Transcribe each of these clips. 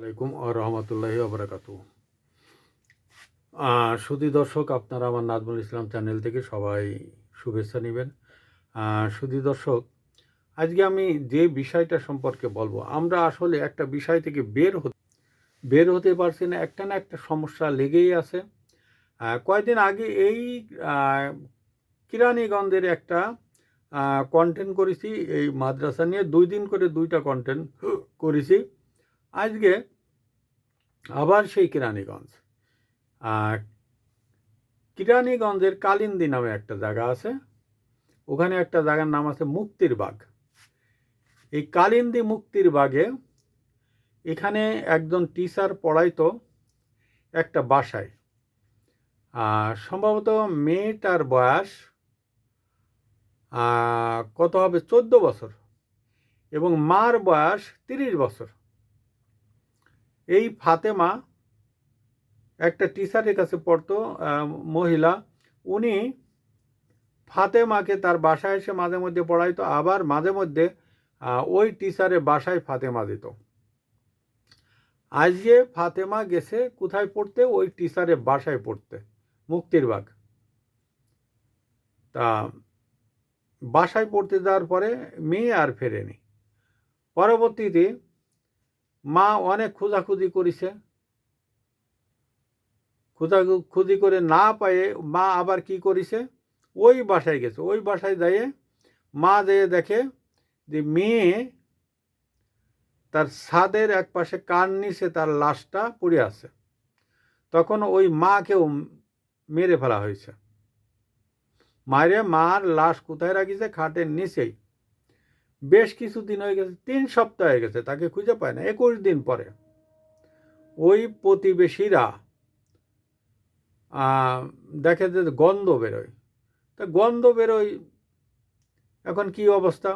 আলাইকুম ও রহমতুল্লাহি ওবরাকাতু। সুধী দর্শক, আপনারা আমার নাজমুল ইসলাম চ্যানেল থেকে সবাই শুভেচ্ছা নেবেন। সুধী দর্শক, আজকে আমি যে বিষয়টা সম্পর্কে বলবো, আমরা আসলে একটা বিষয় থেকে বের হতে পারছি না, একটা না একটা সমস্যা লেগেই আছে। কয়েকদিন আগে এই কিরানীগঞ্জের একটা কন্টেন্ট করেছি, এই মাদ্রাসা নিয়ে 2 দিন করে 2টা কন্টেন্ট করেছি। আজকে আবার সেই কিরানীগঞ্জ, কিরানীগঞ্জের কালিন্দী নামে একটা জায়গা আছে, ওখানে একটা জায়গার নাম আছে মুক্তির বাগ। এই কালিন্দী মুক্তির বাগে এখানে একজন টিচার পড়াইতো একটা বাসায়। সম্ভবত মেয়েটার বয়স কত হবে, 14 বছর, এবং মার বয়স 30 বছর। এই ফাতেমা একটা টিচারের কাছে পড়তো, মহিলা। উনি ফাতেমাকে তার বাসায় এসে মাঝে মধ্যে পড়াইতো, আবার মাঝে মধ্যে ওই টিচারের বাসায় ফাতেমা দিত। আজকে ফাতেমা গেছে কোথায় পড়তে? ওই টিচারের বাসায় পড়তে, মুক্তির বাগ। তা বাসায় পড়তে যাওয়ার পরে মেয়ে আর ফেরেনি। পরবর্তীতে মা অনেক খোঁজাখুঁজি করেছে, খোঁজাখুঁজি করে না পায়ে মা আবার কি করেছে, ওই বাসায় গেছে। ওই বাসায় যেয়ে মা যেয়ে দেখে যে মেয়ে তার ছাদের এক পাশে কান নিচে তার লাশটা পড়ে আছে। তখন ওই মাকেও মেরে ফেলা হয়েছে। মার লাশ কোথায় রাখিছে? খাটের নিচেই। বেশ কিছুদিন হয়ে গেছে, 3 সপ্তাহ হয়ে গেছে, তাকে খুঁজে পায় না। 21 দিন পরে ওই প্রতিবেশীরা দেখে যে গন্ধ বেরোয়। তা গন্ধ বেরোয়, এখন কি অবস্থা?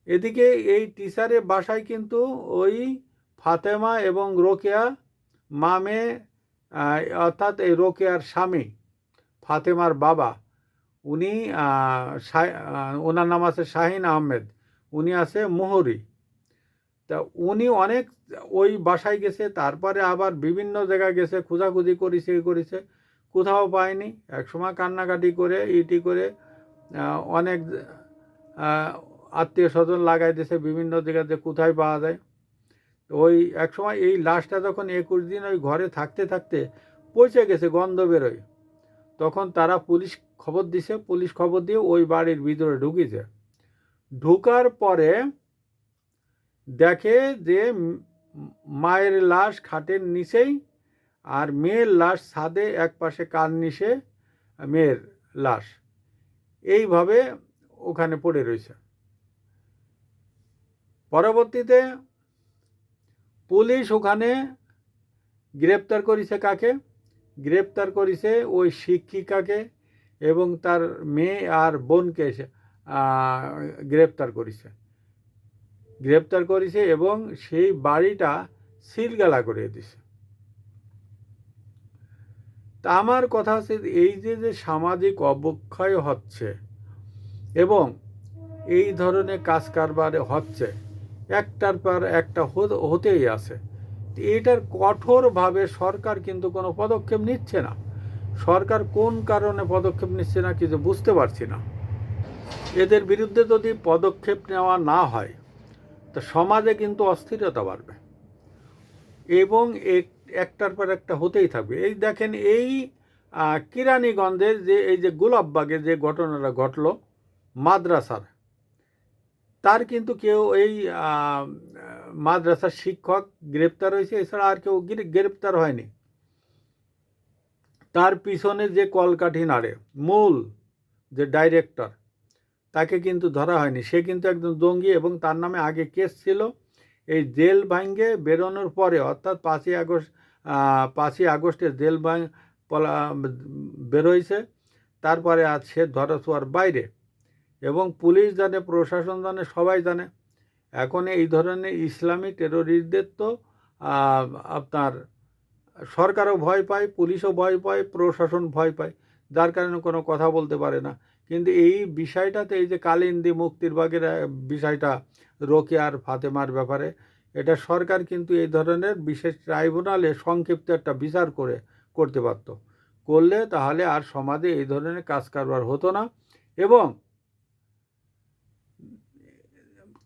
এদিকে এই টিচারের বাসায় কিন্তু ওই ফাতেমা এবং রোকেয়া মামে, অর্থাৎ এই রোকেয়ার স্বামী ফাতেমার বাবা, উনি ওনার নাম আছে শাহিন আহমেদ, উনি আছে মোহরি। তা উনি অনেক ওই বাসায় গেছে, তারপরে আবার বিভিন্ন জায়গায় গেছে, খোঁজাখুঁজি করেছে, কোথাও পায়নি। একসময় কান্নাকাটি করে ইটি করে অনেক আত্মীয় স্বজন লাগাই দিয়েছে বিভিন্ন জায়গাতে, কোথায় পাওয়া যায়। তো ওই একসময় এই লাশটা যখন 21 দিন ওই ঘরে থাকতে থাকতে পচে গেছে, গন্ধ বেরোয়, তখন তারা পুলিশ খবর দিছে। পুলিশ খবর দিয়ে ওই বাড়ির ভিতরে ঢুকেছে। ঢুকার পরে দেখে যে মায়ের লাশ খাটের নিচেই, আর মেয়ের লাশ ছাদে এক পাশে কান নিচে মেয়ের লাশ এইভাবে ওখানে পড়ে রয়েছে। পরবর্তীতে পুলিশ ওখানে গ্রেপ্তার করেছে। কাকে গ্রেপ্তার করেছে? ওই শিক্ষিকাকে এবং তার মেয়ে আর বোনকে গ্রেপ্তার করেছে এবং সেই বাড়িটা সিলগালা করে দিছে। তা আমার কথা হচ্ছে, এই যে সামাজিক অবক্ষয় হচ্ছে এবং এই ধরনের কাজ কারবার হচ্ছে, একটার পর একটা হতেই আছে, এটার কঠোরভাবে সরকার কিন্তু কোনো পদক্ষেপ নিচ্ছে না। সরকার কোন কারণে পদক্ষেপ নিচ্ছে না কিছু বুঝতে পারছি না। এদের বিরুদ্ধে যদি পদক্ষেপ নেওয়া না হয় তো সমাজে কিন্তু অস্থিরতা বাড়বে এবং একটার পর একটা হতেই থাকবে। এই দেখেন, এই কিরানীগঞ্জের এই যে গোলাপবাগে যে ঘটনাটা ঘটলো মাদ্রাসার, তার কিন্তু কেউ এই মাদ্রাসার শিক্ষক গ্রেপ্তার হয়েছে, এছাড়া আর কেউ গ্রেপ্তার হয়নি। তার পিছনে যে কলকাঠি নাড়ে মূল যে ডাইরেক্টর, তাকে কিন্তু ধরা হয়নি। সে কিন্তু একজন জঙ্গি এবং তার নামে আগে কেস ছিল। এই জেল ভাঙ্গে বেরোনোর পরে, অর্থাৎ 5ই আগস্টে জেল বেরোইছে, তারপরে আজ সে ধরাছোঁয়ার বাইরে এবং পুলিশ জানে, প্রশাসন জানে, সবাই জানে। এখন এই ধরনের ইসলামী টেরোরিস্টদের তো আপনার সরকারও ভয় পায়, পুলিশও ভয় পায়, প্রশাসন ভয় পায়, যার কারণে কোনো কথা বলতে পারে না। কিন্তু এই বিষয়টাতে, এই যে কালিন্দী মুক্তির বাগের বিষয়টা, রোকেয়ার ফাতেমার ব্যাপারে, এটা সরকার কিন্তু এই ধরনের বিশেষ ট্রাইব্যুনালে সংক্ষিপ্ত একটা বিচার করতে পারত, করলে তাহলে আর সমাজে এই ধরনের কাজ কারবার হতো না। এবং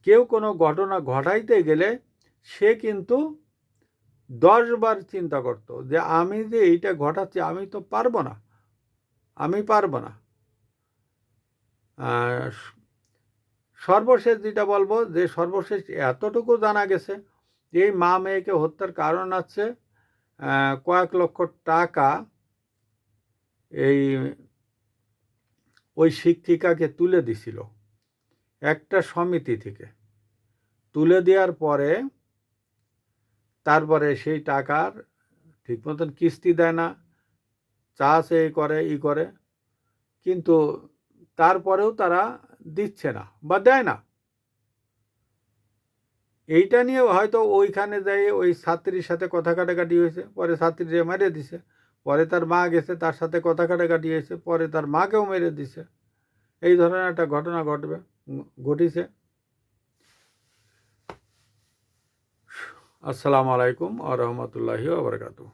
কেউ কোনো ঘটনা ঘটাইতে গেলে সে কিন্তু 10 বার চিন্তা করত যে আমি যে এইটা ঘটাচ্ছি আমি তো পারবো না, আমি পারবো না। সর্বশেষ যেটা বলবো, যে সর্বশেষ এতটুকু জানা গেছে যে এই মা মেয়েকে হত্যার কারণ আছে কয়েক লক্ষ টাকা এই ওই শিক্ষিকাকে তুলে দিছিল একটা সমিতি থেকে। তুলে দেওয়ার পরে তারপরে সেই টাকার ঠিক মতন কিস্তি দেয় না, চাষ ই করে, কিন্তু তারপরেও তারা দিচ্ছে না বা দেয় না। এইটা নিয়ে হয়তো ওইখানে যাই ওই ছাত্রীর সাথে কথা কাটাকাটি হয়েছে, পরে ছাত্রীরে মেরে দিছে, পরে তার মা গেছে তার সাথে কথা কাটাকাটি হয়েছে, পরে তার মাকেও মেরে দিছে। এই ধরনের একটা ঘটনা ঘটিছে। আসসালামু আলাইকুম ওয়া রাহমাতুল্লাহি ওয়া বারাকাতুহু।